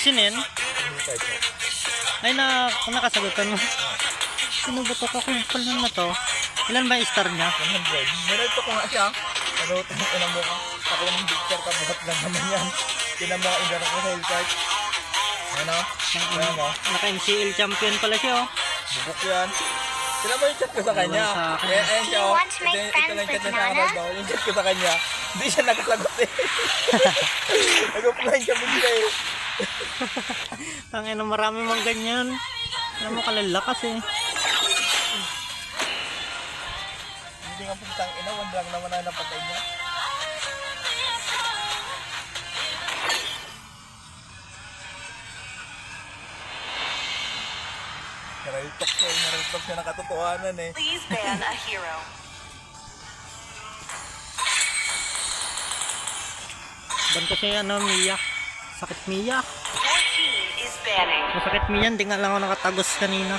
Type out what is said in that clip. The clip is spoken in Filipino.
Sinin? Ay nakasagutan mo. Sino ba to? Kakumpal na to. Ilan ba yung star niya? 100. Nilito ko nga siya. Pero ina mo ka. Ako ng Victor ka. Buhat lang naman yan. Tinama ka indara ko sa hillcard. Ano? Ano mo? Naka-MCL champion pala siya oh. Bubuk yan. Sila ba yung chat ko sa kanya? Ayan siya oh. Ito lang chat na sa akin daw. Yung chat ko sa kanya. Hindi siya nakasagot eh. Nag-offline siya bigla eh. Tangina marami mang ganyan. Alam mo kalalakas eh. Hindi nga puntang ina. One lang naman na napatay niya. Naraltok siya ng katotohanan eh. Please ban a hero. Ban kasi ano Mia. Sakit Mia. Your team is banning. Masakit Mia. Hindi nga lang ako nakatagos kanina.